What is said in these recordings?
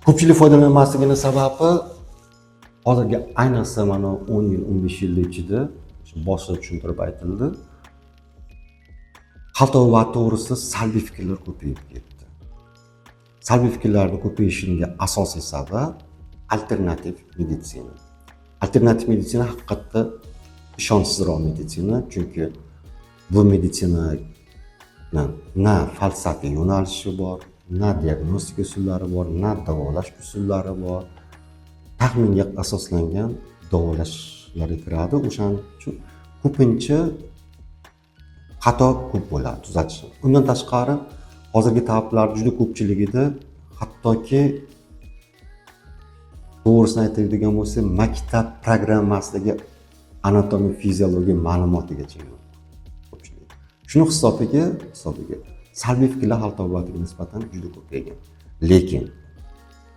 Ko'pchilik foydalanmasligini sababi hozirgi ayniqsa mana 10 yil, 15 yil ichida boshida tushuntirib aytildi. Xaltova to'g'risida salbiy fikrlar ko'payib ketdi. Salbiy fikrlarning ko'payishiga asosiy sabab alternativ meditsina. Alternativ meditsina haqiqatda ishonchsizroq meditsina, chunki bu meditsina na falsafiy yo'nalishi bor, na diagnostika usullari bor, na davolash usullari bor. Taxminga asoslangan davolashlarga kiradi. O'shaning uchun ko'pincha xato ko'p bo'ladi, tuzatish. Undan tashqari, hozirgi tabiblar juda ko'pchiligida hattoki to'g'risini aytadigan bo'lsa, maktab programmasidagi anatomiya, fiziologiya ma'lumotigacha yo'q. Shuni hisobiga salbiy fikrlar xalq tabobatiga nisbatan juda ko'paygan. Lekin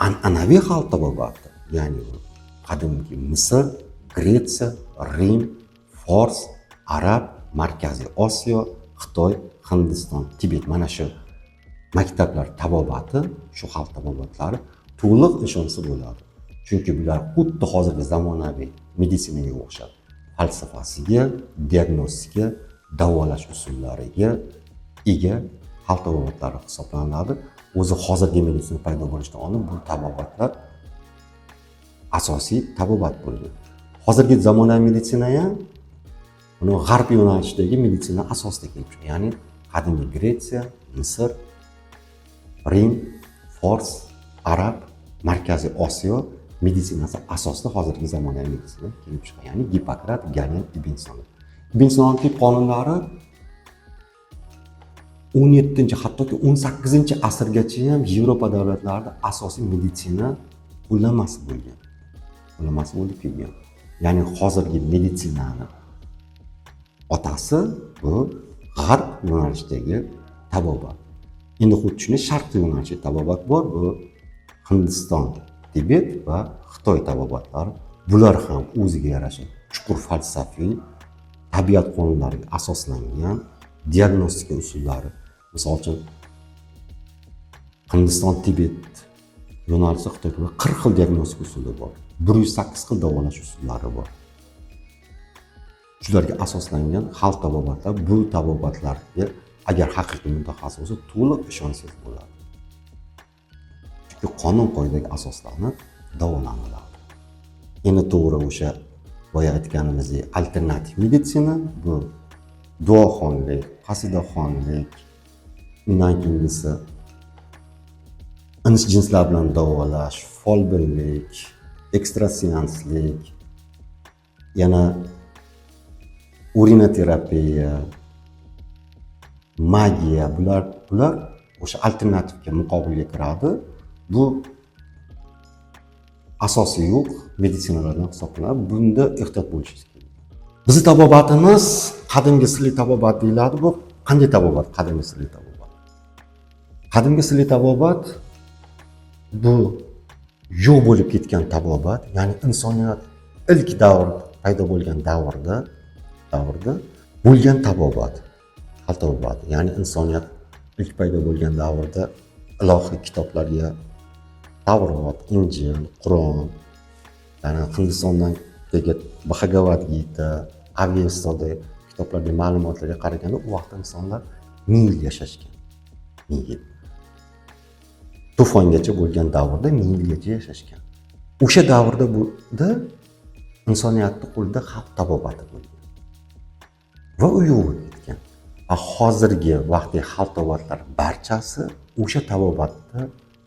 an'anaviy xalq tabobati, ya'ni qadimgi Misr, Gretsiya, Rim, Fors, Arab, Markaziy Osiyo, Xitoy, Hindiston, Tibet, mana shu maktablar tabobati, shu xalq tabobatlari to'liq ishonsa bo'ladi. Chunki bular xuddi hozirgi zamonaviy meditsinaga o'xshab falsafasiga, diagnostika, davolash usullariga ega xalq tabobatlari hisoblanadi. O'zi hozirgi meditsina paydo bo'lishidan oldin bu tabobatlar asosiy tabobat bo'lgan. Hozirgi zamonaviy meditsina ham uni g'arb yo'nalishidagi meditsina asosida kelib chiqqan. Ya'ni qadimgi Gretsiya, Misr, Rim, Fors, Arab, Markaziy Osiyo meditsinasi asosida hozirgi zamonaviy meditsina kelib chiqqan. Ya'ni Gippokrat, Galen, Ibn Sino. Ibn Sinoning qonunlari 17, hattoki 18-asrgacha ham Yevropa davlatlarida asosiy meditsina qo'llanmasi bo'lgan. Qo'llanmasi bo'lib kelgan. Ya'ni hozirgi meditsinani otasi bu g'arb yo'nalishidagi tabobat. Endi xuddi shunday sharqiy yo'nalishda tabobat bor, bu Hindiston, Tibet va Xitoy tabobatlari. Bular ham o'ziga yarasha chuqur falsafiy, tabiat qonunlariga asoslangan diagnostika usullari. Misol uchun Hindiston, Tibet yo'nalishida Xitoyda 40 xil diagnostika usuli bor. 108 xil davolash usullari bor. Shularga asoslangan xalq tabobatlar, bu tabobatlarga agar haqiqiy mutaxassis bo'lsa, to'liq ishonsangiz bo'ladi. Chunki qonun qoidaga asoslanib davolaniladi. Endi to'g'ri o'sha boya aytganimizdek alternativ meditsina, bu duoxonlik, qasidaxonlik, undan keyingisi ins jinslar bilan davolash, folbinlik, ekstraseanslik, yana urinoterapiya, magiya, bular o'sha alternativga muqobilga kiradi. Bu asosiy yo'q meditsinalardan hisoblanadi. Bunda ehtiyot bo'lishingiz kerak. Bizning tabobatimiz qadimgi sirli tabobat deyiladi. Bu qanday tabobat? Qadimgi sirli tabobat. Qadimgi sirli tabobat bu yo'q bo'lib ketgan tabobat, ya'ni insoniyat ilk davr paydo bo'lgan davrda bo'lgan tabobat. Xalq tabobati, ya'ni insoniyat ilk paydo bo'lgan davrda ilohiy kitoblarga Tavrot, Injil, Qur'on, yana Hindistondan kelgan Bhagavad Gita, Avesta kitoblarga ma'lumotlarga qaraganda u vaqtda insonlar 1000 yil yashashgan. 1000 yil. Tufongacha bo'lgan davrda 1000 yilgacha yashashgan. O'sha davrda insoniyatning qo'lida xalq tabobati bo'lgan. Va u yo'q ketgan. Hozirgi vaqtdagi xalq tabobatlari barchasi o'sha tabobatda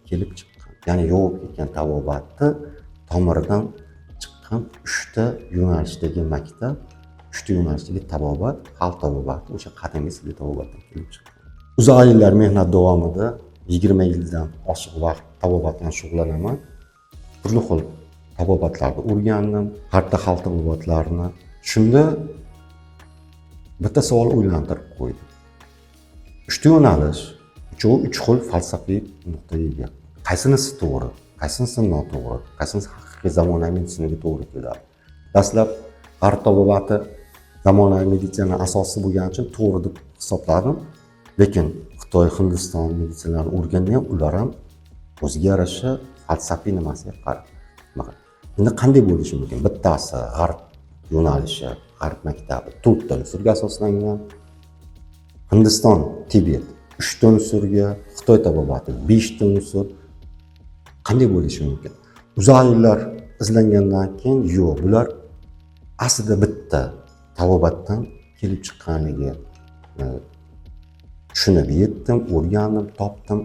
kelib chiqqan. Ya'ni yo'q ketgan tabobatni tomiridan chiqqan 3 ta yo'nalishdagi maktab, 3 ta yo'nalishdagi tabobat, xalq tabobati o'sha qadimgi sirli tabobatdan kelib chiqqan. Uzoq yillar mehnat davomida 20 yildan oshiq vaqt tabobat bilan shug'ullanaman. Turli xil tabobatlarni o'rgandim, harta xalq tabobatlarini. Shunda bitta savol o'ylantirib qo'ydi. 3 ta yo'nalish, uchovi 3 xil falsafiy nuqtaga ega. Qaysinisi to'g'ri, qaysinisi noto'g'ri, qaysinisi haqiqiy zamonaviy meditsinaga to'g'ri keladi? Dastlab g'arb tabobati zamonaviy meditsinaning asosi bo'lgani uchun to'g'ri deb hisobladim. Lekin Xitoy, Hindiston meditsinalarini o'rganda ham ular ham o'ziga yarasha falsafiy nimasiga qarab. Endi qanday bo'lishi mumkin? Bittasi g'arb yo'nalishi, g'arb maktabi 4 ta unsurga asoslangan. Hindiston, Tibet 3 ta unsurga, Xitoy tabobati 5 ta unsur. Qanday bo'lishi mumkin? Uzoq yillar izlangandan keyin yo'q, bular aslida bitta tabobatdan kelib chiqqanligi tushunib yetdim, o'rgandim, topdim.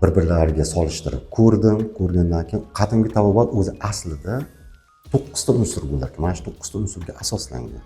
Bir-birlariga solishtirib ko'rgandan keyin qadimgi tabobat o'zi aslida 9 ta unsur bo'lar ekan. Mana shu 9 ta unsurga asoslangan.